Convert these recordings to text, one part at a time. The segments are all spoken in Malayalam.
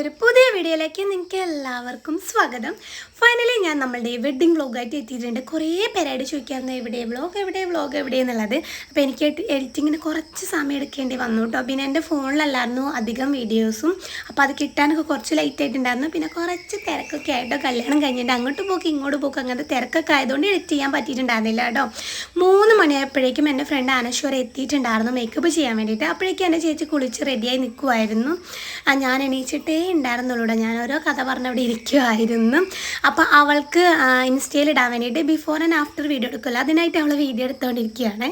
എൻ്റെ ഒരു പുതിയ വീഡിയോയിലേക്ക് നിങ്ങൾക്ക് എല്ലാവർക്കും സ്വാഗതം. ഫൈനലി ഞാൻ നമ്മളുടെ വെഡ്ഡിങ് വ്ളോഗായിട്ട് എത്തിയിട്ടുണ്ട്. കുറേ പേരായിട്ട് ചോദിക്കാറുണ്ട് എവിടെ വ്ളോഗ് എന്നുള്ളത്. അപ്പോൾ എനിക്ക് എഡിറ്റിങ്ങിന് കുറച്ച് സമയം എടുക്കേണ്ടി വന്നു കേട്ടോ. പിന്നെ എൻ്റെ ഫോണിലല്ലായിരുന്നു അധികം വീഡിയോസും, അപ്പോൾ അത് കിട്ടാനൊക്കെ കുറച്ച് ലേറ്റ് ആയിട്ടുണ്ടായിരുന്നു. പിന്നെ കുറച്ച് തിരക്കൊക്കെ ആയിട്ടോ, കല്യാണം കഴിഞ്ഞിട്ട് അങ്ങോട്ട് പോക്ക് ഇങ്ങോട്ട് പോക്ക് അങ്ങനത്തെ തിരക്കൊക്കെ ആയതുകൊണ്ട് എഡിറ്റ് ചെയ്യാൻ പറ്റിയിട്ടുണ്ടായിരുന്നില്ല കേട്ടോ. 3 മണിയായപ്പോഴേക്കും എൻ്റെ ഫ്രണ്ട് അനശ്വര എത്തിയിട്ടുണ്ടായിരുന്നു മേക്കപ്പ് ചെയ്യാൻ വേണ്ടിയിട്ട്. അപ്പോഴേക്കും എൻ്റെ ചേച്ചി കുളിച്ച് റെഡിയായി നിൽക്കുമായിരുന്നു. ഞാൻ എണീച്ചിട്ടേ ഉണ്ടായിരുന്നുള്ളൂ. ഞാൻ ഓരോ കഥ പറഞ്ഞവിടെ ഇരിക്കുമായിരുന്നു. അപ്പോൾ അവൾക്ക് ഇൻസ്റ്റയിൽ ഇടാൻ വേണ്ടിയിട്ട് ബിഫോർ ആൻഡ് ആഫ്റ്റർ വീഡിയോ എടുക്കില്ല, അതിനായിട്ട് അവൾ വീഡിയോ എടുത്തുകൊണ്ടിരിക്കുകയാണ്.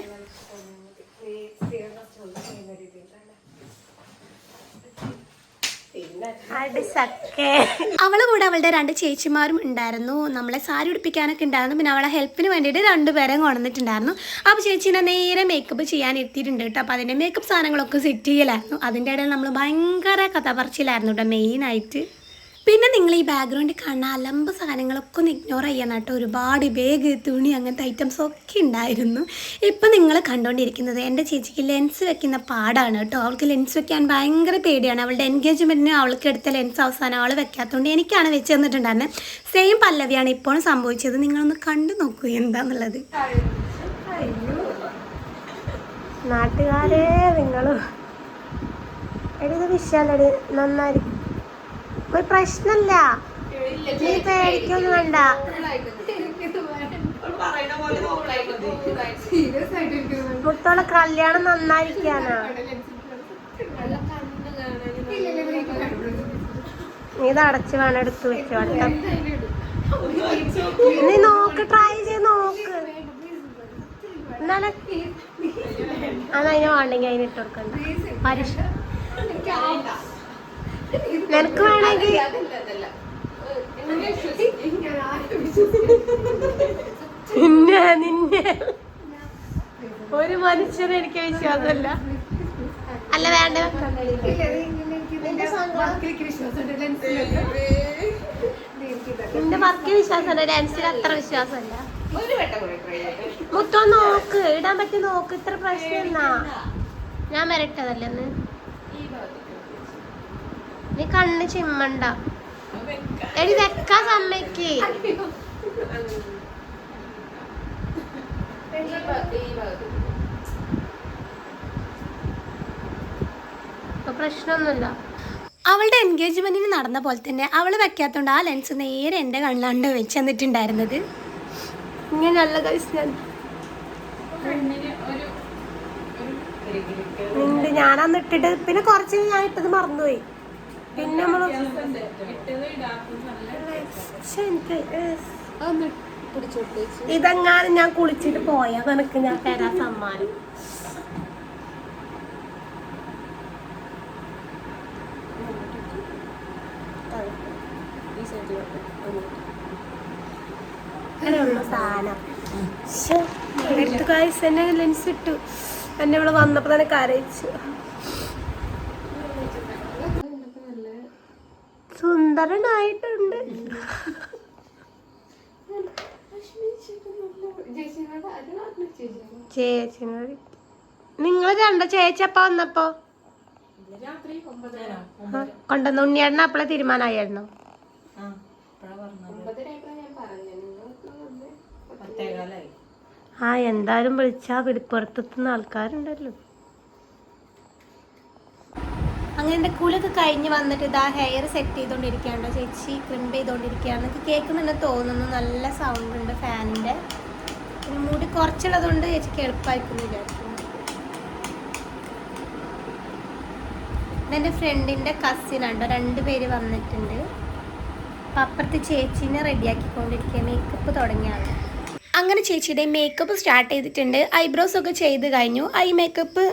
അവളെ കൂടെ അവളുടെ 2 ചേച്ചിമാരും ഉണ്ടായിരുന്നു. നമ്മളെ സാരി ഉടുപ്പിക്കാനൊക്കെ ഉണ്ടായിരുന്നു. പിന്നെ അവളെ ഹെൽപ്പിന് വേണ്ടിയിട്ട് 2 പേരെ കൊണ്ടുവന്നിട്ടുണ്ടായിരുന്നു. അപ്പോൾ ചേച്ചീനെ നേരെ മേക്കപ്പ് ചെയ്യാൻ എത്തിയിട്ടുണ്ട് കേട്ടോ. അപ്പോൾ അതിൻ്റെ മേക്കപ്പ് സാധനങ്ങളൊക്കെ സെറ്റ് ചെയ്യലായിരുന്നു. അതിൻ്റെ ഇടയിൽ നമ്മൾ ഭയങ്കര കഥ പറച്ചിലായിരുന്നു കേട്ടോ മെയിനായിട്ട്. പിന്നെ നിങ്ങൾ ഈ ബാക്ക്ഗ്രൗണ്ടിൽ കാണുന്ന അലമ്പ് സാധനങ്ങളൊക്കെ ഒന്ന് ഇഗ്നോർ ചെയ്യണം കേട്ടോ. ഒരുപാട് ബാഗ്, തുണി അങ്ങനത്തെ ഐറ്റംസ് ഒക്കെ ഉണ്ടായിരുന്നു. ഇപ്പം നിങ്ങൾ കണ്ടുകൊണ്ടിരിക്കുന്നത് എൻ്റെ ചേച്ചിക്ക് ലെൻസ് വെക്കുന്ന പാടാണ് കേട്ടോ. അവൾക്ക് ലെൻസ് വെക്കാൻ ഭയങ്കര പേടിയാണ്. അവളുടെ എൻഗേജ്മെൻറ്റിന് അവൾക്ക് എടുത്ത ലെൻസ് അവസാനം അവൾ വെക്കാത്തതുകൊണ്ട് എനിക്കാണ് വെച്ച് തന്നിട്ടുണ്ടായിരുന്നത്. സെയിം പല്ലവിയാണ് ഇപ്പോഴും സംഭവിച്ചത്. നിങ്ങളൊന്ന് കണ്ടു നോക്കൂ എന്താന്നുള്ളത്. നാട്ടുകാരെ നിങ്ങൾ എഴുതി വിശാലടി നന്നായിരിക്കും, ഒരു പ്രശ്നമില്ല, നീ പേടിക്കൊന്നും വേണ്ട. മുത്തോളെ കല്യാണം നന്നായിരിക്കാനാ. നീ ഇത് അടച്ച് വേണം എടുത്ത് വെച്ചു വട്ടം. നീ നോക്ക്, ട്രൈ ചെയ്ത് നോക്ക്. എന്നാലും അതിനെ വേണ്ടെങ്കിൽ അതിനിട്ട് കൊടുക്കണ്ട. പരിശ നിനക്ക് വേണമെങ്കിൽ നിന്നെ ഒരു മനുഷ്യനെ എനിക്ക് വിശ്വാസമല്ല. അല്ല വേണ്ട, നിന്റെ വർക്കിൽ വിശ്വാസമല്ല, ഡാൻസിൽ അത്ര വിശ്വാസമല്ല. മുത്തോ നോക്ക്, ഇടാൻ പറ്റി നോക്ക്. ഇത്ര പ്രശ്നം ഞാൻ വരട്ടതല്ലെന്ന്. നീ കണ്ണ് ചിമ്മണ്ട. എടി വെക്കാൻ സമ്മയ്ക്ക്. പ്രശ്നമൊന്നുമില്ല. അവളുടെ എൻഗേജ്മെന്റിന് നടന്ന പോലെ തന്നെ അവൾ വെക്കാത്തോണ്ട് ആ ലെൻസ് നേരെ എൻ്റെ കണ്ണാണ്ട് വെച്ച് തന്നിട്ടുണ്ടായിരുന്നത്. ഇങ്ങനെയല്ല നിന്റെ ഞാനന്ന് ഇട്ടിട്ട് പിന്നെ കുറച്ച് ഞാൻ ഇട്ടത് മറന്നുപോയി. പിന്നെ നമ്മള് ഇതെങ്ങാനും ഞാൻ കുളിച്ചിട്ട് പോയാ നിനക്ക് ഞാൻ തരാൻ സമ്മാനം. അങ്ങനെയുള്ള സാധനം എന്നെ ലെൻസ് ഇട്ടു. എന്നെ ഇവിടെ വന്നപ്പോ തന്നെ കരയിച്ചു. സുന്ദരനായിട്ടുണ്ട്. ചേച്ചിനോട് നിങ്ങൾ 2 ചേച്ചപ്പ വന്നപ്പോ കൊണ്ടുവന്ന ഉണ്ണിയേട്ടന് അപ്പളെ തീരുമാനമായിരുന്നു. എന്തായാലും വിളിച്ചാ വെളിപ്പുറത്തെത്തുന്ന ആൾക്കാരുണ്ടല്ലോ. അങ്ങനെ എൻ്റെ കൂലൊക്കെ കഴിഞ്ഞ് വന്നിട്ട് ഇതാ ഹെയർ സെറ്റ് ചെയ്തുകൊണ്ടിരിക്കുകയാണ് ചേച്ചി. ക്രിംപ് ചെയ്തുകൊണ്ടിരിക്കുകയാണ്. എനിക്ക് കേൾക്കുന്നുണ്ട് തോന്നുന്നു. നല്ല സൗണ്ട് ഉണ്ട് ഫാനിൻ്റെ. പിന്നെ മുടി കുറച്ചുള്ളതുകൊണ്ട് ചേച്ചിക്ക് എളുപ്പമായിരിക്കും വിചാരിക്കുന്നു. ഇതെൻ്റെ ഫ്രണ്ടിൻ്റെ കസിനുണ്ടോ, 2 പേര് വന്നിട്ടുണ്ട്. അപ്പം അപ്പുറത്ത് ചേച്ചീനെ റെഡിയാക്കിക്കൊണ്ടിരിക്കുക. മേക്കപ്പ് തുടങ്ങിയാണ്. അങ്ങനെ ചേച്ചിയുടെ മേക്കപ്പ് സ്റ്റാർട്ട് ചെയ്തിട്ടുണ്ട്. ഐബ്രോസ് ഒക്കെ ചെയ്ത് കഴിഞ്ഞു. ഐ മേക്കപ്പ്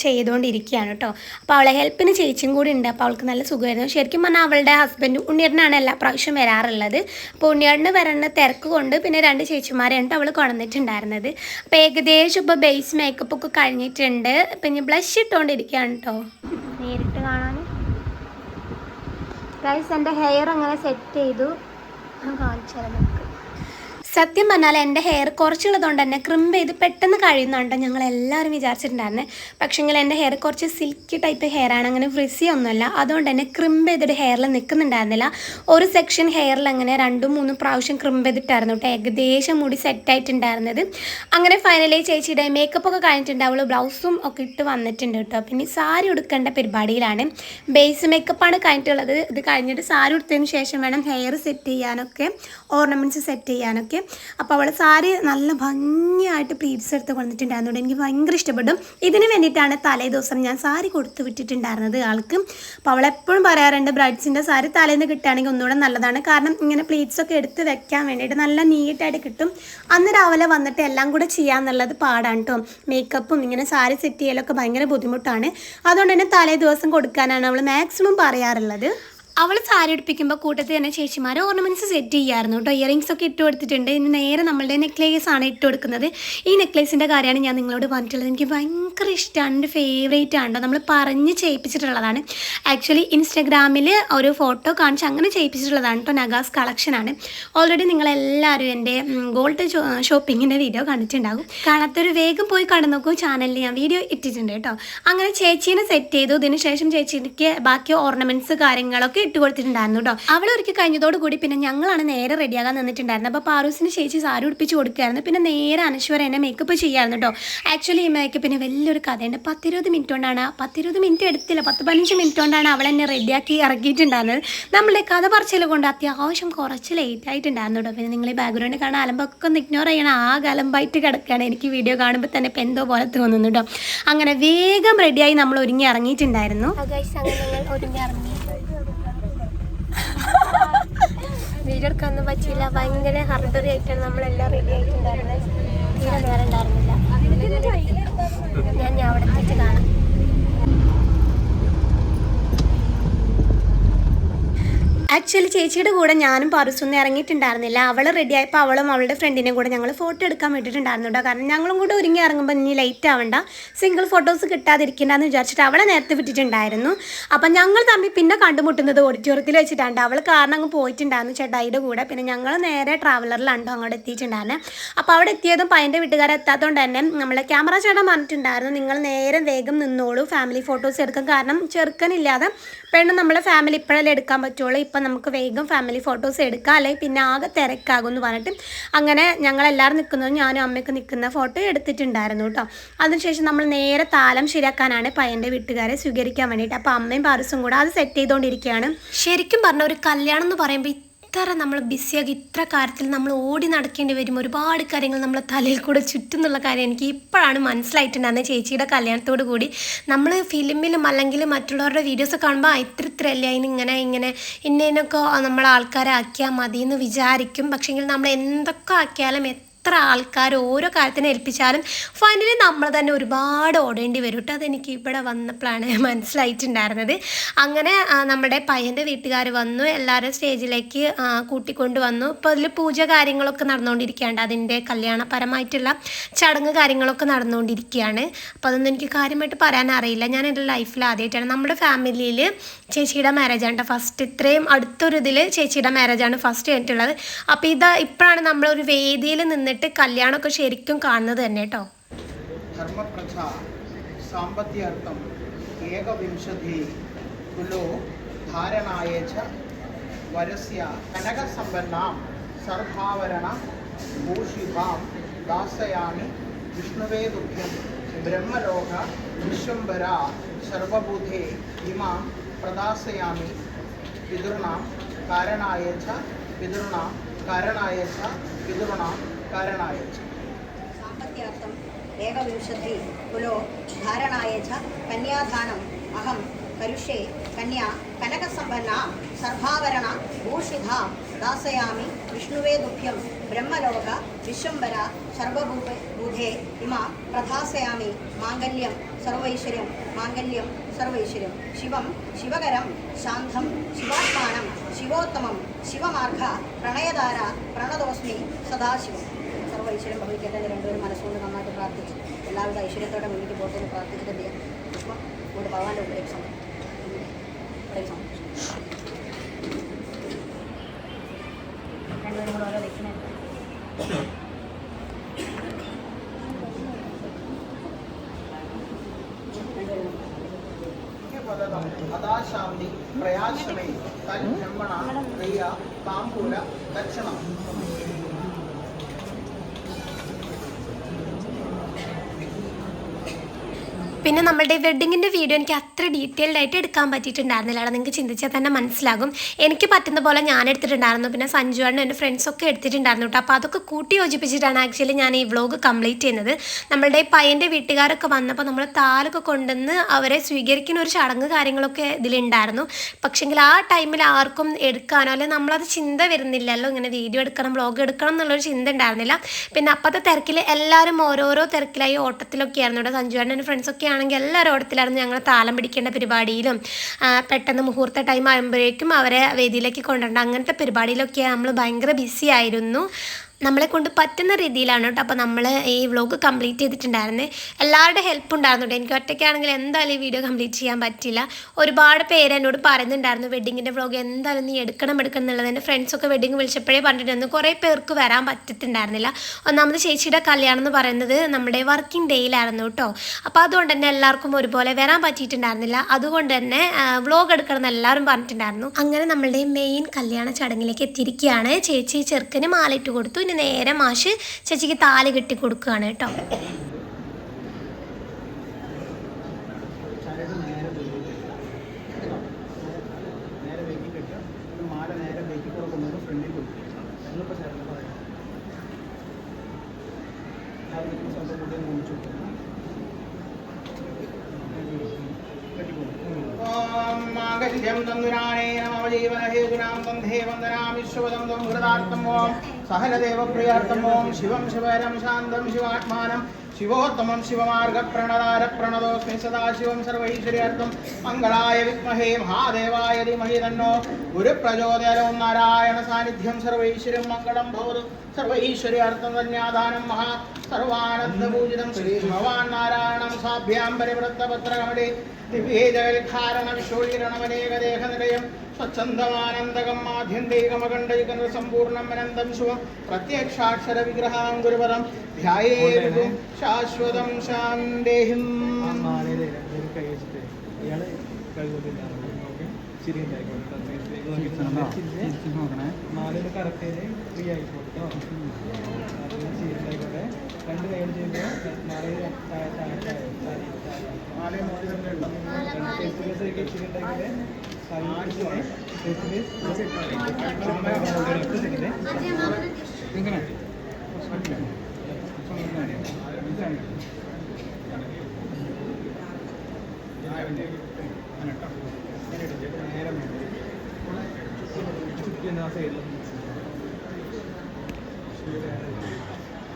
ചെയ്തുകൊണ്ടിരിക്കുകയാണ് കേട്ടോ. അപ്പോൾ അവളെ ഹെൽപ്പിന് ചേച്ചിയും കൂടി ഉണ്ട്. അപ്പോൾ അവൾക്ക് നല്ല സുഖമായിരുന്നു. ശരിക്കും പറഞ്ഞാൽ അവളുടെ ഹസ്ബൻഡ് ഉണ്ണിയേട്ടനാണ് എല്ലാ പ്രാവശ്യം വരാറുള്ളത്. അപ്പോൾ ഉണ്ണിയേട്ടന് വരേണ്ട തിരക്ക് കൊണ്ട് പിന്നെ 2 ചേച്ചിമാരെയാണ് അവൾ കൊണ്ടുവന്നിട്ടുണ്ടായിരുന്നത്. അപ്പോൾ ഏകദേശം ഇപ്പോൾ ബേസ് മേക്കപ്പ് ഒക്കെ കഴിഞ്ഞിട്ടുണ്ട്. പിന്നെ ബ്ലഷ് ഇട്ടുകൊണ്ടിരിക്കുകയാണ് കേട്ടോ. നേരിട്ട് കാണാൻ ഗൈസ് എൻ്റെ ഹെയർ അങ്ങനെ സെറ്റ് ചെയ്തു. ഞാൻ കാണിച്ചു തരാം. സത്യം പറഞ്ഞാൽ എൻ്റെ ഹെയർ കുറച്ചുള്ളതുകൊണ്ട് തന്നെ ക്രിംപ് ചെയ്ത് പെട്ടെന്ന് കഴിയുന്നുണ്ട് ഞങ്ങളെല്ലാവരും വിചാരിച്ചിട്ടുണ്ടായിരുന്നു. പക്ഷേങ്കിൽ എൻ്റെ ഹെയർ കുറച്ച് സിൽക്കി ടൈപ്പ് ഹെയറാണ്, അങ്ങനെ ഫ്രിസി ഒന്നുമല്ല. അതുകൊണ്ട് തന്നെ ക്രിംപ് ചെയ്തിട്ട് ഹെയറിൽ നിൽക്കുന്നുണ്ടായിരുന്നില്ല. ഒരു സെക്ഷൻ ഹെയറിൽ അങ്ങനെ 2-3 പ്രാവശ്യം ക്രിംപ് ചെയ്തിട്ടായിരുന്നു കേട്ടോ ഏകദേശം മുടി സെറ്റായിട്ടുണ്ടായിരുന്നത്. അങ്ങനെ ഫൈനലി ചേച്ചിയുടെ മേക്കപ്പ് ഒക്കെ കഴിഞ്ഞിട്ടുണ്ട്. അവൾ ബ്ലൗസും ഒക്കെ ഇട്ട് വന്നിട്ടുണ്ട് കേട്ടോ. പിന്നെ സാരി ഉടുക്കേണ്ട പരിപാടിയിലാണ്. ബേസ് മേക്കപ്പാണ് കഴിഞ്ഞിട്ടുള്ളത്. ഇത് കഴിഞ്ഞിട്ട് സാരി ഉടുത്തതിന് ശേഷം വേണം ഹെയർ സെറ്റ് ചെയ്യാനൊക്കെ, ഓർണമെൻറ്റ്സ് സെറ്റ് ചെയ്യാനൊക്കെ. അപ്പോൾ അവൾ സാരി നല്ല ഭംഗിയായിട്ട് പ്ലീറ്റ്സ് എടുത്ത് കൊണ്ടിട്ടുണ്ടായിരുന്നു. എനിക്ക് ഭയങ്കര ഇഷ്ടപ്പെടും. ഇതിന് വേണ്ടിയിട്ടാണ് തലേ ദിവസം ഞാൻ സാരി കൊടുത്തു വിട്ടിട്ടുണ്ടായിരുന്നത് ആൾക്ക്. അപ്പോൾ അവളെപ്പോഴും പറയാറുണ്ട് ബ്രൈഡ്സിൻ്റെ സാരി തലേന്ന് കിട്ടുകയാണെങ്കിൽ ഒന്നുകൂടെ നല്ലതാണ്. കാരണം ഇങ്ങനെ പ്ലീറ്റ്സ് ഒക്കെ എടുത്ത് വെക്കാൻ വേണ്ടിയിട്ട് നല്ല നീറ്റായിട്ട് കിട്ടും. അന്ന് രാവിലെ വന്നിട്ട് എല്ലാം കൂടെ ചെയ്യാന്നുള്ളത് പാടാണ് കേട്ടോ. മേക്കപ്പും ഇങ്ങനെ സാരി സെറ്റ് ചെയ്യലൊക്കെ ഭയങ്കര ബുദ്ധിമുട്ടാണ്. അതുകൊണ്ട് തന്നെ തലേ ദിവസം കൊടുക്കാനാണ് അവൾ മാക്സിമം പറയാറുള്ളത്. അവൾ സാരി എടുപ്പിക്കുമ്പോൾ കൂട്ടത്തിൽ തന്നെ ചേച്ചിമാർ ഓർണമെൻറ്റ്സ് സെറ്റ് ചെയ്യായിരുന്നു കേട്ടോ. ഇയറിങ്സ് ഒക്കെ ഇട്ട് കൊടുത്തിട്ടുണ്ട്. ഇനി നേരെ നമ്മളുടെ നെക്ലേസ് ആണ് ഇട്ട് കൊടുക്കുന്നത്. ഈ നെക്ലേസിൻ്റെ കാര്യമാണ് ഞാൻ നിങ്ങളോട് പറഞ്ഞിട്ടുള്ളത്. എനിക്ക് ഭയങ്കര ഇഷ്ടമാണ്, എൻ്റെ ഫേവറേറ്റ് ആണ് കേട്ടോ. നമ്മൾ പറഞ്ഞ് ചെയ്യിപ്പിച്ചിട്ടുള്ളതാണ്. ആക്ച്വലി ഇൻസ്റ്റാഗ്രാമിൽ ഒരു ഫോട്ടോ കാണിച്ച് അങ്ങനെ ചെയ്യിപ്പിച്ചിട്ടുള്ളതാണ് കേട്ടോ. നഗാസ് കളക്ഷനാണ്. ഓൾറെഡി നിങ്ങളെല്ലാവരും എൻ്റെ ഗോൾഡ് ഷോപ്പിങ്ങിൻ്റെ വീഡിയോ കണ്ടിട്ടുണ്ടാകും. കാണാത്തൊരു വേഗം പോയി കണ്ടു നോക്കൂ. ചാനലിൽ ഞാൻ വീഡിയോ ഇട്ടിട്ടുണ്ട് കേട്ടോ. അങ്ങനെ ചേച്ചീനെ സെറ്റ് ചെയ്തു. ഇതിന് ശേഷം ചേച്ചിക്ക് ബാക്കി ഓർണമെൻറ്റ്സ് കാര്യങ്ങളൊക്കെ ഇട്ട് കൊടുത്തിട്ടുണ്ടായിരുന്നു കേട്ടോ. അവൾ ഒരിക്കൽ കഴിഞ്ഞതോടുകൂടി പിന്നെ ഞങ്ങളാണ് നേരെ റെഡിയാകാൻ നിന്നിട്ടുണ്ടായിരുന്നത്. അപ്പോൾ പാറൂസിന് ചേച്ചി സാരി ഉടുപ്പിച്ച് കൊടുക്കുകയായിരുന്നു. പിന്നെ നേരെ അനശ്വര എന്നെ മേക്കപ്പ് ചെയ്യായിരുന്നു കേട്ടോ. ആക്ച്വലി ഈ മേക്കപ്പിന് വലിയൊരു കഥയുണ്ട്. 10-20 മിനിറ്റ് കൊണ്ടാണ്, 10-20 മിനിറ്റ് എടുത്തില്ല, 10-15 മിനിറ്റ് കൊണ്ടാണ് അവൾ എന്നെ റെഡിയാക്കി ഇറക്കിയിട്ടുണ്ടായിരുന്നത്. നമ്മളെ കഥ പറച്ചിൽ കൊണ്ട് അത്യാവശ്യം കുറച്ച് ലേറ്റ് ആയിട്ടുണ്ടായിരുന്നു കേട്ടോ. പിന്നെ നിങ്ങൾ ഈ ബാക്ക്ഗ്രൗണ്ട് കാണാൻ അലമ്പൊക്കെ ഒന്ന് ഇഗ്നോർ ചെയ്യണം. അലമ്പായിട്ട് കിടക്കുകയാണ്. എനിക്ക് വീഡിയോ കാണുമ്പോൾ തന്നെ ഇപ്പം എന്തോ പോലെ തോന്നുന്നു കേട്ടോ. അങ്ങനെ വേഗം റെഡിയായി നമ്മൾ ഒരുങ്ങി ഇറങ്ങിയിട്ടുണ്ടായിരുന്നു. ഒരുങ്ങി ഇറങ്ങി വീഡിയോ എടുക്കാനൊന്നും പറ്റിയില്ല. ഭയങ്കര ഹർഡറി ആയിട്ടാണ് നമ്മളെല്ലാം റെഡി ആയിട്ടുണ്ടായിരുന്നത്. തീരെ നേരം ഉണ്ടായിരുന്നില്ല. ഞാൻ അവിടെ എത്തിയിട്ട് കാണാം. ആക്ച്വലി ചേച്ചിയുടെ കൂടെ ഞാനും പാറൂസൊന്നും ഇറങ്ങിയിട്ടുണ്ടായിരുന്നില്ല. അവൾ റെഡി ആയപ്പോൾ അവളും അവളുടെ ഫ്രണ്ടിനെയും കൂടെ ഞങ്ങൾ ഫോട്ടോ എടുക്കാൻ വേണ്ടിയിട്ടുണ്ടായിരുന്നു കേട്ടോ. കാരണം ഞങ്ങളും കൂടെ ഒരുങ്ങി ഇറങ്ങുമ്പോൾ ഇനി ലേറ്റ് ആവണ്ട, സിംഗിൾ ഫോട്ടോസ് കിട്ടാതിരിക്കണ്ടെന്ന് വിചാരിച്ചിട്ട് അവളെ നേരത്തെ വിട്ടിട്ടുണ്ടായിരുന്നു. അപ്പം ഞങ്ങൾ തമ്മിൽ പിന്നെ കണ്ടുമുട്ടുന്നത് ഓഡിറ്റോറിയത്തിൽ വെച്ചിട്ടാണ്. അവൾ കാരണം അങ്ങ് പോയിട്ടുണ്ടായിരുന്നു ചേട്ടായിയുടെ കൂടെ. പിന്നെ ഞങ്ങൾ നേരെ ട്രാവലറിലാണ്ടോ അങ്ങോട്ട് എത്തിയിട്ടുണ്ടായിരുന്നത്. അപ്പോൾ അവിടെ എത്തിയതും പയ്യൻ്റെ വീട്ടുകാരെ എത്താത്തതുകൊണ്ട് തന്നെ നമ്മളെ ക്യാമറ ചേട്ടൻ പറഞ്ഞിട്ടുണ്ടായിരുന്നു നിങ്ങൾ നേരെ വേഗം നിന്നോളൂ, ഫാമിലി ഫോട്ടോസ് എടുക്കാം. കാരണം ചെറുക്കനില്ലാതെ പെണ്ണ് നമ്മളെ ഫാമിലി ഇപ്പോഴല്ലേ എടുക്കാൻ പറ്റുള്ളൂ. ഇപ്പം നമുക്ക് വേഗം ഫാമിലി ഫോട്ടോസ് എടുക്കാം, അല്ലെങ്കിൽ പിന്നെ ആകെ തിരക്കാകും എന്ന് പറഞ്ഞിട്ട് അങ്ങനെ ഞങ്ങളെല്ലാവരും നിൽക്കുന്നത് ഞാനും അമ്മയൊക്കെ നിൽക്കുന്ന ഫോട്ടോ എടുത്തിട്ടുണ്ടായിരുന്നു കേട്ടോ. അതിനുശേഷം നമ്മൾ നേരെ താലം ശരിയാക്കാനാണ് പയ്യൻ്റെ വീട്ടുകാരെ സ്വീകരിക്കാൻ വേണ്ടിയിട്ട്. അപ്പോൾ അമ്മയും പാറസും കൂടെ അത് സെറ്റ് ചെയ്തുകൊണ്ടിരിക്കുകയാണ്. ശരിക്കും പറഞ്ഞ ഒരു കല്യാണം എന്ന് പറയുമ്പോൾ ഇത്ര നമ്മൾ ബിസിയാക്കി ഇത്ര കാര്യത്തിൽ നമ്മൾ ഓടി നടക്കേണ്ടി വരും. ഒരുപാട് കാര്യങ്ങൾ നമ്മളെ തലയിൽ കൂടെ ചുറ്റുന്നുള്ള കാര്യം എനിക്ക് ഇപ്പോഴാണ് മനസ്സിലായിട്ടുണ്ടായിരുന്നത്. ചേച്ചിയുടെ കല്യാണത്തോടു കൂടി നമ്മൾ ഫിലിമിലും അല്ലെങ്കിൽ മറ്റുള്ളവരുടെ വീഡിയോസ് കാണുമ്പോൾ ഇത്രയല്ലേ അതിനിങ്ങനെ ഇന്നതിനൊക്കെ നമ്മൾ ആൾക്കാരെ ആക്കിയാൽ മതി എന്ന് വിചാരിക്കും. പക്ഷേങ്കിൽ നമ്മൾ എന്തൊക്കെ ആക്കിയാലും എത്ര ആൾക്കാർ ഓരോ കാര്യത്തിനെ ഏൽപ്പിച്ചാലും ഫൈനലി നമ്മൾ തന്നെ ഒരുപാട് ഓടേണ്ടി വരും കേട്ടോ. അതെനിക്ക് ഇവിടെ വന്നപ്പോഴാണ് മനസ്സിലായിട്ടുണ്ടായിരുന്നത്. അങ്ങനെ നമ്മുടെ പയ്യൻ്റെ വീട്ടുകാർ വന്നു, എല്ലാവരും സ്റ്റേജിലേക്ക് കൂട്ടിക്കൊണ്ട് വന്നു. ഇപ്പോൾ അതിൽ പൂജ കാര്യങ്ങളൊക്കെ നടന്നുകൊണ്ടിരിക്കുകയാണ്. അതിൻ്റെ കല്യാണപരമായിട്ടുള്ള ചടങ്ങ് കാര്യങ്ങളൊക്കെ നടന്നുകൊണ്ടിരിക്കുകയാണ്. അപ്പോൾ അതൊന്നും എനിക്ക് കാര്യമായിട്ട് പറയാൻ അറിയില്ല. ഞാൻ എൻ്റെ ലൈഫിൽ ആദ്യമായിട്ടാണ് നമ്മുടെ ഫാമിലിയിൽ ചേച്ചിയുടെ മാരേജാണ് ഫസ്റ്റ്. ഇത്രയും അടുത്തൊരു ഇതിൽ ചേച്ചിയുടെ മാരേജാണ് ഫസ്റ്റ് കഴിഞ്ഞിട്ടുള്ളത്. അപ്പോൾ ഇപ്പോഴാണ് നമ്മളൊരു വേദിയിൽ നിന്നിട്ട് കല്യാണമൊക്കെ ശരിക്കും കാണുന്നത് തന്നെ കേട്ടോ. ധർമ്മപ്രഥ സാമ്പത്യാർത്ഥം ഏകവിംശതി കുലോ ധാരണായ ച വരസ്യ കനകസമ്പന്നാം സർഭാവരണ ഭൂഷിഭാം ദാസയാമി വിഷ്ണുവേ തുഭ്യം ബ്രഹ്മലോക വിശ്വംഭര സർവബുധേ ഇമാം പ്രദാസയാമി പിതॄണാം കാരണായ ച പിതॄണാം കാരണായ ച പിതॄണാം കാരണായ ച. സാമ്പത്യാർത്ഥം ഏകവിംശതി കുലോ ധാരണായ ച കന്യാദാനം അഹം കരുഷേ കന്യാ കനകസമ്പന്ന സർഭാവരണ ഭൂഷിത ദാസയാമി വിഷ്ണുവേ തുഭ്യം ബ്രഹ്മലോക വിശ്വംഭര സർവഭൂതേ ഇമാ പ്രധാസയാമി മാംഗല്യം സർവൈശ്വര്യം മാംഗല്യം സർവൈശ്വര്യം ശിവം ശിവകരം ശാന്തം ശിവാത്മാനം ശിവോത്തമം ശിവമാർഗ പ്രണയധാര പ്രണതോസ്മി സദാശിവം. സർവൈശ്വര്യം ഭവിക്കട്ടെ. രണ്ടുപേരും മനസ്സുകൊണ്ട് നന്നായിട്ട് പ്രാർത്ഥിച്ചു എല്ലാവരുടെ ഐശ്വര്യത്തോടെ മുന്നിട്ട് പോട്ടെ എന്ന് പ്രാർത്ഥിച്ചിട്ട് എന്ത് ചെയ്യാം. പുഷ്പം കൊണ്ട് ഭഗവാന്റെ ഉള്ളിലേക്ക് സമയം രണ്ടുപേരും കൂടെ ഓരോ വെക്കുന്നത് प्रयासमे तन्ब्रह्मणा प्रिया ताम्बूल दक्षिणम् പിന്നെ നമ്മുടെ വെഡ്ഡിങ്ങിൻ്റെ വീഡിയോ എനിക്ക് അത്ര ഡീറ്റെയിൽഡ് ആയിട്ട് എടുക്കാൻ പറ്റിയിട്ടുണ്ടായിരുന്നില്ല. നിങ്ങൾക്ക് ചിന്തിച്ചാൽ തന്നെ മനസ്സിലാകും. എനിക്ക് പറ്റുന്ന പോലെ ഞാൻ എടുത്തിട്ടുണ്ടായിരുന്നു. പിന്നെ സഞ്ജുവാണ് എൻ്റെ ഫ്രണ്ട്സൊക്കെ എടുത്തിട്ടുണ്ടായിരുന്നു കേട്ടോ. അപ്പോൾ അതൊക്കെ കൂട്ടി യോജിപ്പിച്ചിട്ടാണ് ആക്ച്വലി ഞാൻ ഈ വ്ളോഗ് കംപ്ലീറ്റ് ചെയ്യുന്നത്. നമ്മളുടെ പയ്യൻ്റെ വീട്ടുകാരൊക്കെ വന്നപ്പോൾ നമ്മൾ താലൊക്കെ കൊണ്ടുവന്ന് അവരെ സ്വീകരിക്കുന്ന ഒരു ചടങ്ങ് കാര്യങ്ങളൊക്കെ ഇതിലുണ്ടായിരുന്നു. പക്ഷെങ്കിൽ ആ ടൈമിൽ ആർക്കും എടുക്കാനോ അല്ലെങ്കിൽ നമ്മളത് ചിന്ത വരുന്നില്ലല്ലോ, ഇങ്ങനെ വീഡിയോ എടുക്കണം വ്ളോഗ് എടുക്കണം എന്നുള്ളൊരു ചിന്ത ഉണ്ടായിരുന്നില്ല. പിന്നെ അപ്പോഴത്തെ തിരക്കിൽ എല്ലാവരും ഓരോരോ തിരക്കിലായി ഓട്ടത്തിലൊക്കെ ആയിരുന്നു കേട്ടോ. സഞ്ജുവാണ് എൻ്റെ ഫ്രണ്ട്സൊക്കെ ആണെങ്കിൽ എല്ലാവരും ഓടത്തിലായിരുന്നു. ഞങ്ങൾ താളം പിടിക്കേണ്ട പരിപാടിയിലും പെട്ടെന്ന് മുഹൂർത്ത ടൈം ആകുമ്പോഴേക്കും അവരെ വേദിയിലേക്ക് കൊണ്ടുവരേണ്ട അങ്ങനത്തെ പരിപാടിയിലൊക്കെ നമ്മൾ ഭയങ്കര ബിസി ആയിരുന്നു. നമ്മളെ കൊണ്ട് പറ്റുന്ന രീതിയിലാണ് കേട്ടോ. അപ്പോൾ നമ്മൾ ഈ വ്ളോഗ് കംപ്ലീറ്റ് ചെയ്തിട്ടുണ്ടായിരുന്നേ. എല്ലാവരുടെ ഹെൽപ്പ് ഉണ്ടായിരുന്നു കേട്ടോ. എനിക്ക് ഒറ്റയ്ക്കാണെങ്കിൽ എന്തായാലും ഈ വീഡിയോ കംപ്ലീറ്റ് ചെയ്യാൻ പറ്റില്ല. ഒരുപാട് പേര് എന്നോട് പറയുന്നുണ്ടായിരുന്നു വെഡ്ഡിങ്ങിൻ്റെ വ്ളോഗ് എന്തായാലും നീ എടുക്കണം എന്നുള്ളത്. എൻ്റെ ഫ്രണ്ട്സൊക്കെ വെഡ്ഡിങ് വിളിച്ചപ്പോഴേ പറഞ്ഞിട്ടുണ്ടായിരുന്നു. കുറേ പേർക്ക് വരാൻ പറ്റത്തുണ്ടായിരുന്നില്ല. ഒന്നാമത് ചേച്ചിയുടെ കല്യാണം എന്ന് പറയുന്നത് നമ്മുടെ വർക്കിംഗ് ഡേയിലായിരുന്നു കേട്ടോ. അപ്പോൾ അതുകൊണ്ട് തന്നെ എല്ലാവർക്കും ഒരുപോലെ വരാൻ പറ്റിയിട്ടുണ്ടായിരുന്നില്ല. അതുകൊണ്ട് തന്നെ വ്ളോഗ് എടുക്കണം എന്ന് എല്ലാവരും പറഞ്ഞിട്ടുണ്ടായിരുന്നു. അങ്ങനെ നമ്മളുടെ മെയിൻ കല്യാണ ചടങ്ങിലേക്ക് എത്തിയിരിക്കുകയാണ്. ചേച്ചി ചെറുക്കന് മാലയിട്ട് കൊടുത്തു. ഇനി നേരെ മാഷ് ചേച്ചിക്ക് താലി കെട്ടി കൊടുക്കുകയാണ് കേട്ടോ. मांगल्यं तन्दुराणेन मम जीवनहेतुनां तन्धे वन्दनामि शुभदं तं हृदार्थं ॐ सहलदेवप्रियार्थं ॐ शिवं शिवैरं शान्तं शिवात्मानं शिवोत्तमं शिवमार्गप्रणदारप्रणतोऽस्मि सदाशिवं सर्वैश्वर्यार्थं मङ्गलाय विद्महे महादेवाय धीमहि तन्नो गुरुप्रचोदयात् ॐ नारायणसान्निध्यं सर्वैश्वर्यं मङ्गलं भवतु सर्वैश्वर्यार्थं धन्यादानं महा सर्वानन्दपूजितं श्रीभगवान् नारायणं साभ्यां परिवृत्तपत्रकमले दिव्येजलखारणविशोलीरणमनेकदेहनिलयं स्वच्छन्दमानन्दकं माध्यन्दैकमखण्डैकं सम्पूर्णम् अनन्तं शुभं प्रत्यक्षाक्षरविग्रहां गुरुपदं ध्यायेत् शाश्वतं शान्तिम् നാലിന് കറക്റ്റ് ഫ്രീ ആയിക്കോട്ടോ. ആയിക്കോട്ടെ. രണ്ട് കൈകൾ ചെയ്യുമ്പോൾ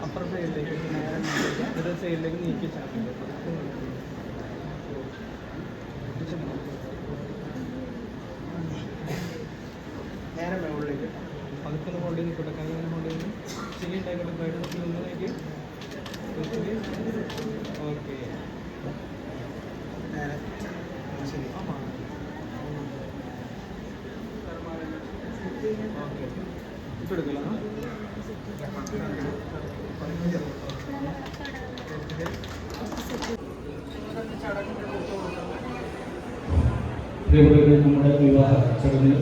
അപ്പുറ സൈഡിലേക്ക് നേരെ സൈഡിലേക്ക് നീക്കി നേരെ മുകളിലേക്ക് പതുക്കെ ഹോൾഡ് ചെയ്ത് നിൽക്കട്ടെ. കൈ ഹോൾഡ് ചെയ്ത് ശരി ഉണ്ടായിക്കോട്ടെ. ബൈഡ് നിന്നേക്ക് ഓക്കെ. നേരെ ശരി ഓക്കെ. ഇപ്പം എടുക്കില്ല. പ്രിയപ്പെട്ടവരെ, നമ്മുടെ വിവാഹ ചടങ്ങിൽ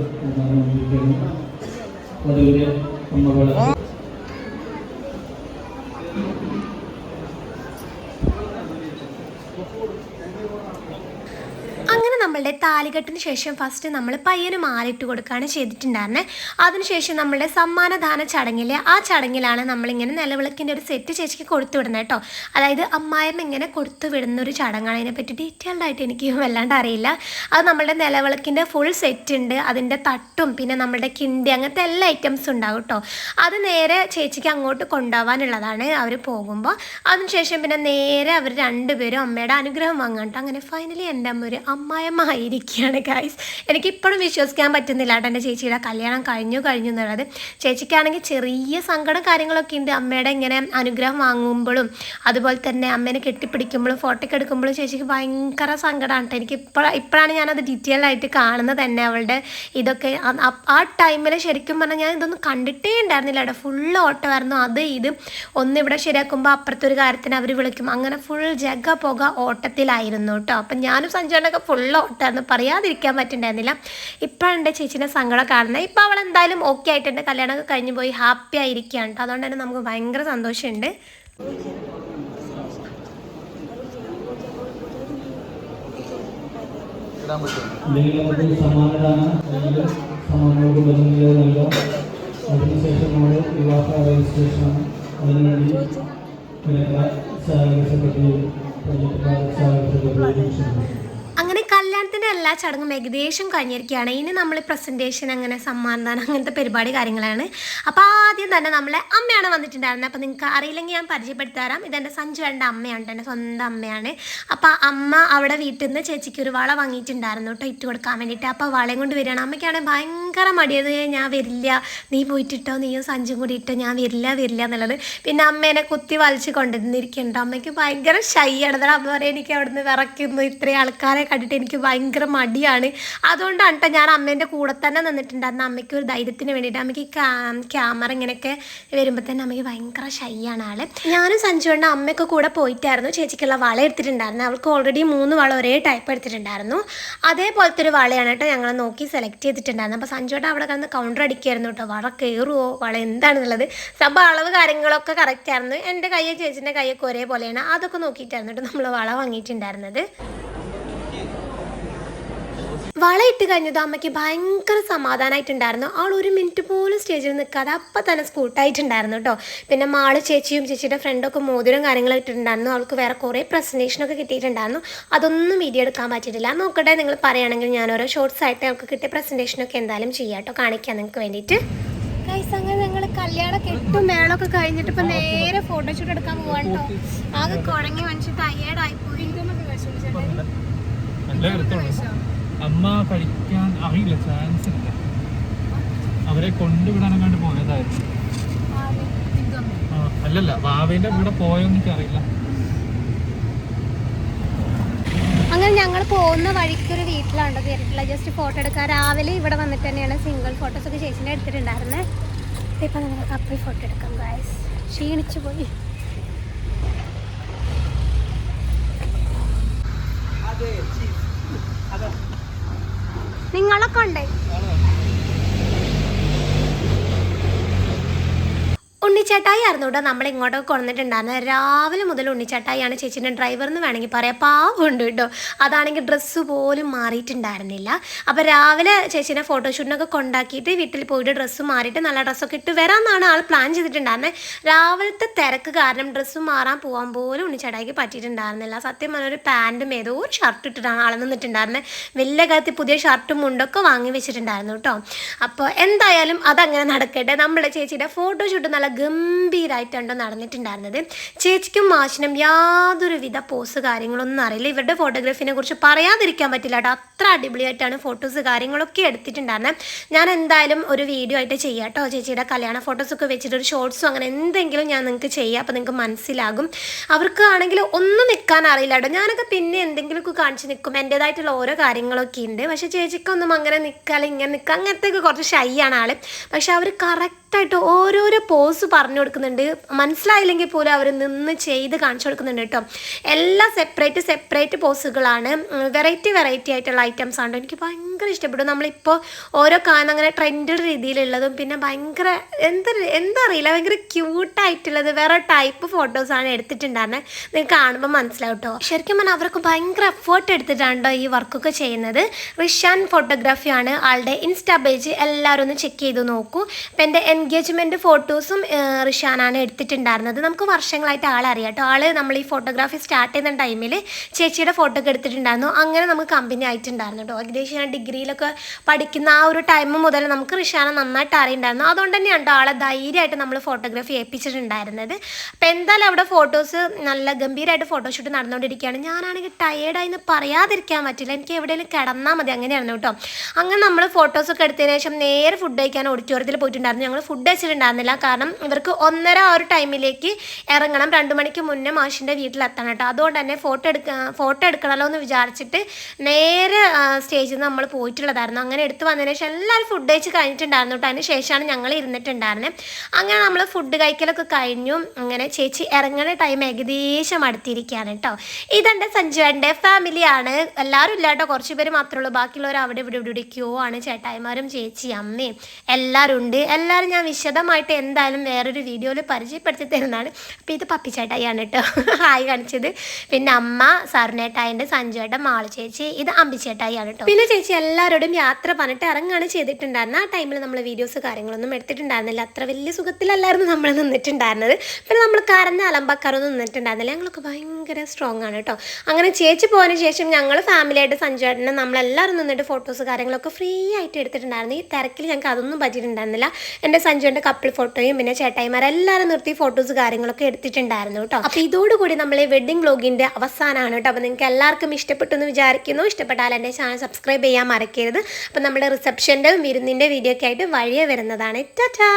വധുവിൻ്റെ അമ്മകൾ അങ്ങനെ നമ്മളുടെ താലികെട്ടിന് ശേഷം ഫസ്റ്റ് നമ്മൾ പയ്യന് മാലിട്ട് കൊടുക്കുകയാണ് ചെയ്തിട്ടുണ്ടായിരുന്നത്. അതിനുശേഷം നമ്മളുടെ സമ്മാനദാന ചടങ്ങിൽ ആ ചടങ്ങിലാണ് നമ്മളിങ്ങനെ നിലവിളക്കിൻ്റെ ഒരു സെറ്റ് ചേച്ചിക്ക് കൊടുത്തു വിടുന്നത് കേട്ടോ. അതായത് അമ്മായിമ്മ ഇങ്ങനെ കൊടുത്തു വിടുന്ന ഒരു ചടങ്ങാണ്. അതിനെപ്പറ്റി ഡീറ്റെയിൽഡ് ആയിട്ട് എനിക്ക് വല്ലാണ്ട് അറിയില്ല. അത് നമ്മളുടെ നിലവിളക്കിൻ്റെ ഫുൾ സെറ്റ് ഉണ്ട്. അതിൻ്റെ തട്ടും പിന്നെ നമ്മളുടെ കിണ്ടി അങ്ങനത്തെ എല്ലാ ഐറ്റംസും ഉണ്ടാകും കേട്ടോ. അത് നേരെ ചേച്ചിക്ക് അങ്ങോട്ട് കൊണ്ടുപോകാനുള്ളതാണ് അവർ പോകുമ്പോൾ. അതിനുശേഷം പിന്നെ നേരെ അവർ രണ്ടുപേരും അമ്മയുടെ അനുഗ്രഹം വാങ്ങാം കേട്ടോ. അങ്ങനെ ഫൈനലി എൻ്റെ അമ്മ ഒരു അമ്മായിമ്മ ആയിരിക്കുകയാണ് ഗൈസ്. എനിക്കിപ്പോഴും വിശ്വസിക്കാൻ പറ്റുന്നില്ല കേട്ടോ എൻ്റെ ചേച്ചിയുടെ കല്യാണം കഴിഞ്ഞു എന്നുള്ളത്. ചേച്ചിക്കാണെങ്കിൽ ചെറിയ സങ്കടം കാര്യങ്ങളൊക്കെ ഉണ്ട്. അമ്മയുടെ ഇങ്ങനെ അനുഗ്രഹം വാങ്ങുമ്പോഴും അതുപോലെ തന്നെ അമ്മേനെ കെട്ടിപ്പിടിക്കുമ്പോഴും ഫോട്ടോയൊക്കെ എടുക്കുമ്പോഴും ചേച്ചിക്ക് ഭയങ്കര സങ്കടമാണ് കേട്ടോ. എനിക്ക് ഇപ്പോഴാണ് ഞാനത് ഡീറ്റെയിൽ ആയിട്ട് കാണുന്നത് തന്നെ. അവളുടെ ഇതൊക്കെ ആ ടൈമിൽ ശരിക്കും പറഞ്ഞാൽ ഞാൻ ഇതൊന്നും കണ്ടിട്ടേ ഉണ്ടായിരുന്നില്ല കേട്ടോ. ഫുള്ള് ഓട്ടമായിരുന്നു. അത് ഇത് ഒന്നിവിടെ ശരിയാക്കുമ്പോൾ അപ്പുറത്തൊരു കാര്യത്തിന് അവർ വിളിക്കും. അങ്ങനെ ഫുൾ ജഗ പുക ഓട്ടത്തിലായിരുന്നു കേട്ടോ. അപ്പം ഞാനും സഞ്ജുവിനൊക്കെ ഫുൾ ഓട്ടമായിരുന്നു. സങ്കടമൊന്നും പറയാതിരിക്കാൻ പറ്റുന്നുണ്ടായിരുന്നില്ല. ഇപ്പോഴാണ് എൻ്റെ ചേച്ചീൻ്റെ സങ്കടം കാണുന്നത്. ഇപ്പോൾ അവൾ എന്തായാലും ഓക്കെ ആയിട്ടുണ്ട്, കല്യാണമൊക്കെ കഴിഞ്ഞ് പോയി ഹാപ്പി ആയിരിക്കുകയാണ്. അതുകൊണ്ട് തന്നെ നമുക്ക് ഭയങ്കര സന്തോഷമുണ്ട്. അല്ലെങ്കിൽ നമുക്ക് സമ്മാനദാന അല്ലെങ്കിൽ സമ്മാനങ്ങൾക്ക് ബന്ധങ്ങൾ നൽകാം. അതിനുശേഷം നമ്മൾ വിവാഹ രജിസ്ട്രേഷൻ അതിനുവേണ്ടി സഹകരണ സെക്രട്ടറി അങ്ങനെ കല്യാണത്തിൻ്റെ എല്ലാ ചടങ്ങും ഏകദേശം കഴിഞ്ഞിരിക്കുകയാണ്. ഇനി നമ്മൾ പ്രസൻറ്റേഷൻ അങ്ങനെ സമ്മാനദാനം അങ്ങനത്തെ പരിപാടി കാര്യങ്ങളാണ്. അപ്പോൾ ആദ്യം തന്നെ നമ്മളെ അമ്മയാണ് വന്നിട്ടുണ്ടായിരുന്നത്. അപ്പോൾ നിങ്ങൾക്ക് അറിയില്ലെങ്കിൽ ഞാൻ പരിചയപ്പെടുത്തി തരാം. ഇതെൻ്റെ സഞ്ജുവേണ്ട അമ്മയാണ്, എൻ്റെ സ്വന്തം അമ്മയാണ്. അപ്പോൾ അമ്മ അവിടെ വീട്ടിൽ നിന്ന് ചേച്ചിക്ക് ഒരു വള വാങ്ങിയിട്ടുണ്ടായിരുന്നു കേട്ടോ, ഇട്ട് കൊടുക്കാൻ വേണ്ടിയിട്ട്. അപ്പോൾ വളയും കൊണ്ട് വരികയാണ്. അമ്മയ്ക്കാണെങ്കിൽ ഭയങ്കര മടിയത്, ഞാൻ വരില്ല, നീ പോയിട്ടിട്ടോ, നീയും സഞ്ജും കൂടി ഇട്ടോ, ഞാൻ വരില്ല എന്നുള്ളത്. പിന്നെ അമ്മേനെ കുത്തി വലിച്ച് കൊണ്ടുവന്നിരിക്കുന്നുണ്ട്. അമ്മയ്ക്ക് ഭയങ്കര ഷൈ ആണ്. അമ്മ പറയാം എനിക്ക് അവിടെ നിന്ന് വിറയ്ക്കുന്നു, ഇത്രയും ആൾക്കാരെ കണ്ടിട്ട് എനിക്ക് ഭയങ്കര മടിയാണ്. അതുകൊണ്ടാണ് കേട്ടോ ഞാൻ അമ്മേൻ്റെ കൂടെ തന്നെ നിന്നിട്ടുണ്ടായിരുന്നു. അമ്മയ്ക്ക് ഒരു ധൈര്യത്തിന് വേണ്ടിയിട്ട്. അമ്മയ്ക്ക് ക്യാമറ ഇങ്ങനെയൊക്കെ വരുമ്പോൾ തന്നെ അമ്മയ്ക്ക് ഭയങ്കര ഷൈ ആണ് ആള്. ഞാനും സഞ്ജുവേണ്ട അമ്മയൊക്കെ കൂടെ പോയിട്ടായിരുന്നു ചേച്ചിക്കുള്ള വള എടുത്തിട്ടുണ്ടായിരുന്നു. അവൾക്ക് ഓൾറെഡി 3 വള ഒരേ ടൈപ്പ് എടുത്തിട്ടുണ്ടായിരുന്നു. അതേപോലത്തെ ഒരു വളയാണ് കേട്ടോ ഞങ്ങൾ നോക്കി സെലക്ട് ചെയ്തിട്ടുണ്ടായിരുന്നു. അപ്പോൾ സഞ്ജുവേണ്ട അവിടെ കിടന്ന് കൗണ്ടർ അടിക്കുമായിരുന്നു കേട്ടോ, വള കയറുമോ, വള എന്താണെന്നുള്ളത്. സംഭവം അളവ് കാര്യങ്ങളൊക്കെ കറക്റ്റ് ആയിരുന്നു. എൻ്റെ കയ്യും ചേച്ചിൻ്റെ കൈയൊക്കെ ഒരേപോലെയാണ്. അതൊക്കെ നോക്കിയിട്ടായിരുന്നു കേട്ടോ നമ്മൾ വള വാങ്ങിയിട്ടുണ്ടായിരുന്നത്. വള ഇട്ട് കഴിഞ്ഞത് അമ്മയ്ക്ക് ഭയങ്കര സമാധാനമായിട്ടുണ്ടായിരുന്നു. ആൾ 1 മിനിറ്റ് പോലും സ്റ്റേജിൽ നിൽക്കാതെ അപ്പം തന്നെ സ്കൂട്ടായിട്ടുണ്ടായിരുന്നു കേട്ടോ. പിന്നെ മാള് ചേച്ചിയും ചേച്ചിയുടെ ഫ്രണ്ടൊക്കെ മോതിരം കാര്യങ്ങളും ഇട്ടിട്ടുണ്ടായിരുന്നു. അവൾക്ക് വേറെ കുറേ പ്രസൻറ്റേഷനൊക്കെ കിട്ടിയിട്ടുണ്ടായിരുന്നു. അതൊന്നും വീഡിയോ എടുക്കാൻ പറ്റിയിട്ടില്ല. നോക്കട്ടെ, നിങ്ങൾ പറയുകയാണെങ്കിൽ ഞാൻ ഓരോ ഷോർട്സ് ആയിട്ട് അവൾക്ക് കിട്ടിയ പ്രസൻറ്റേഷനൊക്കെ എന്തായാലും ചെയ്യാം കേട്ടോ, കാണിക്കാം നിങ്ങൾക്ക് വേണ്ടിയിട്ട്. അങ്ങനെ ഞങ്ങൾ കല്യാണം കെട്ടും മേളൊക്കെ കഴിഞ്ഞിട്ട് ഇപ്പം നേരെ ഫോട്ടോഷൂട്ട് എടുക്കാൻ പോകാൻ കേട്ടോ. ആകെ കുഴങ്ങി മനുഷ്യ ടയേർഡായിപ്പോയി. അമ്മ കഴിക്കാൻ അറിയില്ല, ചാൻസ് ഇല്ല. അവരെ കൊണ്ടുവിടാനെങ്ങാണ്ട് പോയതായിരുന്നു. അല്ലല്ല, വാവേന്റെ കൂടെ പോയോന്ന് എനിക്കറിയില്ല. അങ്ങനെ ഞങ്ങൾ പോകുന്ന വഴിക്കൊരു വീട്ടിലാണ് കയറിയിട്ടുള്ള ജസ്റ്റ് ഫോട്ടോ എടുക്കാൻ. രാവിലെ ഇവിടെ വന്നിട്ട് തന്നെയാണ് സിംഗിൾ ഫോട്ടോസൊക്കെ ചേച്ചിൻ്റെ എടുത്തിട്ടുണ്ടായിരുന്നത്. ഇപ്പം നമുക്ക് കപ്പിൾ ഫോട്ടോ എടുക്കാം ഗായ്സ്. ക്ഷീണിച്ചു പോയി. നിങ്ങളൊക്കെ ഉണ്ടേ ഉണ്ണിച്ചേട്ടായി ആയിരുന്നു കേട്ടോ നമ്മൾ ഇങ്ങോട്ടൊക്കെ കൊണ്ടുവന്നിട്ടുണ്ടായിരുന്നത്. രാവിലെ മുതൽ ഉണ്ണിച്ചേട്ടായിയാണ് ചേച്ചീൻ്റെ ഡ്രൈവർ എന്ന് വേണമെങ്കിൽ പറയാം. പാവമുണ്ട് കേട്ടോ. അതാണെങ്കിൽ ഡ്രസ്സ് പോലും മാറിയിട്ടുണ്ടായിരുന്നില്ല. അപ്പോൾ രാവിലെ ചേച്ചീനെ ഫോട്ടോഷൂട്ടിനൊക്കെ കൊണ്ടാക്കിയിട്ട് വീട്ടിൽ പോയിട്ട് ഡ്രസ്സ് മാറിയിട്ട് നല്ല ഡ്രസ്സൊക്കെ ഇട്ട് വരാമെന്നാണ് ആൾ പ്ലാൻ ചെയ്തിട്ടുണ്ടായിരുന്നത്. രാവിലത്തെ തിരക്ക് കാരണം ഡ്രസ്സ് മാറാൻ പോകാൻ പോലും ഉണ്ണിച്ചേട്ടായിക്ക് പറ്റിയിട്ടുണ്ടായിരുന്നില്ല. സത്യം പറഞ്ഞ ഒരു പാൻറ്റും ഏതോ ഒരു ഷർട്ട് ഇട്ടിട്ടാണ് ആൾ നിന്നിട്ടുണ്ടായിരുന്നത്. വലിയ കാലത്ത് പുതിയ ഷർട്ടും മുണ്ടൊക്കെ വാങ്ങി വെച്ചിട്ടുണ്ടായിരുന്നു കേട്ടോ. അപ്പോൾ എന്തായാലും അതങ്ങനെ നടക്കട്ടെ. നമ്മുടെ ചേച്ചിയുടെ ഫോട്ടോഷൂട്ട് നല്ല ഗംഭീരമായിട്ടുണ്ടോ നടന്നിട്ടുണ്ടായിരുന്നത്. ചേച്ചിക്കും മാഷിനും യാതൊരുവിധ പോസ് കാര്യങ്ങളൊന്നും അറിയില്ല. ഇവരുടെ ഫോട്ടോഗ്രാഫിനെ കുറിച്ച് പറയാതിരിക്കാൻ പറ്റില്ല കേട്ടോ. അത്ര അടിപൊളിയായിട്ടാണ് ഫോട്ടോസ് കാര്യങ്ങളൊക്കെ എടുത്തിട്ടുണ്ടായിരുന്നത്. ഞാൻ എന്തായാലും ഒരു വീഡിയോ ആയിട്ട് ചെയ്യാം കേട്ടോ. ചേച്ചിയുടെ കല്യാണ ഫോട്ടോസൊക്കെ വെച്ചിട്ട് ഒരു ഷോർട്സും അങ്ങനെ എന്തെങ്കിലും ഞാൻ നിങ്ങൾക്ക് ചെയ്യാം. അപ്പോൾ നിങ്ങൾക്ക് മനസ്സിലാകും. അവർക്ക് ആണെങ്കിൽ ഒന്നും നിൽക്കാൻ അറിയില്ല കേട്ടോ. ഞാനൊക്കെ പിന്നെ എന്തെങ്കിലുമൊക്കെ കാണിച്ച് നിൽക്കും. എൻ്റേതായിട്ടുള്ള ഓരോ കാര്യങ്ങളൊക്കെ ഉണ്ട്. പക്ഷേ ചേച്ചിക്കൊന്നും അങ്ങനെ നിൽക്കാതെ ഇങ്ങനെ നിൽക്കുക അങ്ങനത്തെയൊക്കെ കുറച്ച് ഷൈ ആണ് ആൾ. പക്ഷെ അവർ കറക്റ്റായിട്ട് ഓരോരോ പോസ് പറഞ്ഞു കൊടുക്കുന്നുണ്ട്. മനസ്സിലായില്ലെങ്കിൽ പോലും അവർ നിന്ന് ചെയ്ത് കാണിച്ചു കൊടുക്കുന്നുണ്ട് കേട്ടോ. എല്ലാം സെപ്പറേറ്റ് പോസുകളാണ്. വെറൈറ്റി ആയിട്ടുള്ള ഐറ്റംസ് ആണ്. എനിക്ക് ഭയങ്കര ഇഷ്ടപ്പെട്ടു. നമ്മളിപ്പോൾ ഓരോ കാണുന്ന അങ്ങനെ ട്രെൻഡഡ് രീതിയിലുള്ളതും പിന്നെ ഭയങ്കര എന്താ അറിയില്ല ഭയങ്കര ക്യൂട്ടായിട്ടുള്ളത് വേറെ ടൈപ്പ് ഫോട്ടോസാണ് എടുത്തിട്ടുണ്ടായിരുന്നത്. നിങ്ങൾക്ക് കാണുമ്പോൾ മനസ്സിലാവും കേട്ടോ. ശരിക്കും പറഞ്ഞാൽ അവർക്ക് ഭയങ്കര എഫേർട്ട് എടുത്തിട്ടാണ് ഈ വർക്കൊക്കെ ചെയ്യുന്നത്. റിഷാൻ ഫോട്ടോഗ്രാഫിയാണ് ആളുടെ ഇൻസ്റ്റാ പേജ്. എല്ലാവരും ഒന്ന് ചെക്ക് ചെയ്ത് നോക്കൂ. അപ്പം എൻ്റെ എൻഗേജ്മെൻറ്റ് ഫോട്ടോസും റിഷാനാണ് എടുത്തിട്ടുണ്ടായിരുന്നത്. നമുക്ക് വർഷങ്ങളായിട്ട് ആളറിയാം കേട്ടോ. ആൾ നമ്മൾ ഈ ഫോട്ടോഗ്രാഫി സ്റ്റാർട്ട് ചെയ്യുന്ന ടൈമിൽ ചേച്ചിയുടെ ഫോട്ടോ ഒക്കെ എടുത്തിട്ടുണ്ടായിരുന്നു. അങ്ങനെ നമുക്ക് കമ്പനി ആയിട്ടുണ്ടായിരുന്നു കേട്ടോ. ഏകദേശം ഞാൻ ഡിഗ്രിയിലൊക്കെ പഠിക്കുന്ന ആ ഒരു ടൈം മുതൽ നമുക്ക് റിഷാനെ നന്നായിട്ട് അറിയുണ്ടായിരുന്നു. അതുകൊണ്ട് തന്നെയാണ് ആളെ ധൈര്യമായിട്ട് നമ്മൾ ഫോട്ടോഗ്രാഫി ഏൽപ്പിച്ചിട്ടുണ്ടായിരുന്നത്. അപ്പം എന്തായാലും അവിടെ ഫോട്ടോസ് നല്ല ഗംഭീരമായിട്ട് ഫോട്ടോഷൂട്ട് നടന്നുകൊണ്ടിരിക്കുകയാണ്. ഞാനാണെങ്കിൽ ടയേർഡായിന്ന് പറയാതിരിക്കാൻ പറ്റില്ല. എനിക്ക് എവിടെയെങ്കിലും കിടന്നാൽ മതി അങ്ങനെയായിരുന്നു കേട്ടോ. അങ്ങനെ നമ്മൾ ഫോട്ടോസൊക്കെ എടുത്തതിന് ശേഷം നേരെ ഫുഡ് കഴിക്കാൻ ഓഡിറ്റോറിയത്തിൽ പോയിട്ടുണ്ടായിരുന്നു. ഞങ്ങൾ ഫുഡ് വെച്ചിട്ടുണ്ടായിരുന്നില്ല. കാരണം ഇവർക്ക് 1:30 ആ ഒരു ടൈമിലേക്ക് ഇറങ്ങണം. 2 മണിക്ക് മുന്നേ മാഷിൻ്റെ വീട്ടിലെത്തണം കേട്ടോ. അതുകൊണ്ട് തന്നെ ഫോട്ടോ എടുക്കണമല്ലോ എന്ന് വിചാരിച്ചിട്ട് നേരെ സ്റ്റേജിൽ നിന്ന് നമ്മൾ പോയിട്ടുള്ളതായിരുന്നു. അങ്ങനെ എടുത്ത് വന്നതിന് ശേഷം എല്ലാവരും ഫുഡ് കഴിച്ച് കഴിഞ്ഞിട്ടുണ്ടായിരുന്നു കേട്ടോ. അതിന് ശേഷമാണ് ഞങ്ങൾ ഇരുന്നിട്ടുണ്ടായിരുന്നത്. അങ്ങനെ നമ്മൾ ഫുഡ് കഴിക്കലൊക്കെ കഴിഞ്ഞു. അങ്ങനെ ചേച്ചി ഇറങ്ങുന്ന ടൈം ഏകദേശം അടുത്തിരിക്കുകയാണ് കേട്ടോ. ഇതെൻ്റെ സഞ്ജുവേട്ടൻ്റെ ഫാമിലിയാണ്. എല്ലാവരും ഇല്ല കേട്ടോ, കുറച്ച് പേര് മാത്രമേ ഉള്ളൂ. ബാക്കിയുള്ളവർ അവിടെ ഇവിടെ ക്യൂ ആണ്. ചേട്ടായിമാരും ചേച്ചി അമ്മയും എല്ലാവരും ഉണ്ട്. എല്ലാവരും ഞാൻ വിശദമായിട്ട് എന്തായാലും വേറൊരു വീഡിയോയിൽ പരിചയപ്പെടുത്തി തരുന്നതാണ്. അപ്പോൾ ഇത് പപ്പി ചേട്ടായിയാണ് കേട്ടോ ഹായ് കാണിച്ചത്. പിന്നെ അമ്മ സരുണേട്ടായിൻ്റെ, സഞ്ജുവേട്ടൻ, മാളു ചേച്ചി, ഇത് അമ്പിച്ചേട്ടായിയാണ് കേട്ടോ. പിന്നെ ചേച്ചി എല്ലാവരോടും യാത്ര പറഞ്ഞിട്ട് ഇറങ്ങാണ് ചെയ്തിട്ടുണ്ടായിരുന്നത്. ആ ടൈമിൽ നമ്മൾ വീഡിയോസ് കാര്യങ്ങളൊന്നും എടുത്തിട്ടുണ്ടായിരുന്നില്ല. അത്ര വലിയ സുഖത്തിലല്ലായിരുന്നു നമ്മൾ നിന്നിട്ടുണ്ടായിരുന്നത്. പിന്നെ നമ്മൾ കരഞ്ഞ അലമ്പക്കാരൊന്നും നിന്നിട്ടുണ്ടായിരുന്നില്ല. ഞങ്ങളൊക്കെ ഭയങ്കര സ്ട്രോങ് ആണ് കേട്ടോ. അങ്ങനെ ചേച്ചി പോയതിന് ശേഷം ഞങ്ങൾ ഫാമിലിയായിട്ട് സഞ്ജുവേട്ടനെ നമ്മളെല്ലാവരും നിന്നിട്ട് ഫോട്ടോസ് കാര്യങ്ങളൊക്കെ ഫ്രീ ആയിട്ട് എടുത്തിട്ടുണ്ടായിരുന്നു. ഈ തിരക്കിൽ ഞങ്ങൾക്ക് അതൊന്നും പറ്റിയിട്ടുണ്ടായിരുന്നില്ല. എൻ്റെ സഞ്ജുവിൻ്റെ കപ്പിൾ ഫോട്ടോയും പിന്നെ ചേട്ടായിമാരെല്ലാവരും നിർത്തി ഫോട്ടോസ് കാര്യങ്ങളൊക്കെ എടുത്തിട്ടുണ്ടായിരുന്നു കേട്ടോ. അപ്പോൾ ഇതോടുകൂടി നമ്മൾ ഈ വെഡ്ഡിംഗ് വ്ലോഗിൻ്റെ അവസാനമാണ് കേട്ടോ. അപ്പോൾ നിങ്ങൾക്ക് എല്ലാവർക്കും ഇഷ്ടപ്പെട്ടു എന്ന് വിചാരിക്കുന്നു. ഇഷ്ടപ്പെട്ടാൽ എൻ്റെ ചാനൽ സബ്സ്ക്രൈബ് ചെയ്യാൻ മറക്കരുത്. അപ്പോൾ നമ്മുടെ റിസപ്ഷൻ്റെ വിരുന്നിൻ്റെ വീഡിയോ ഒക്കെ ആയിട്ട് വഴിയെ വരുന്നതാണ്. ടാറ്റാ.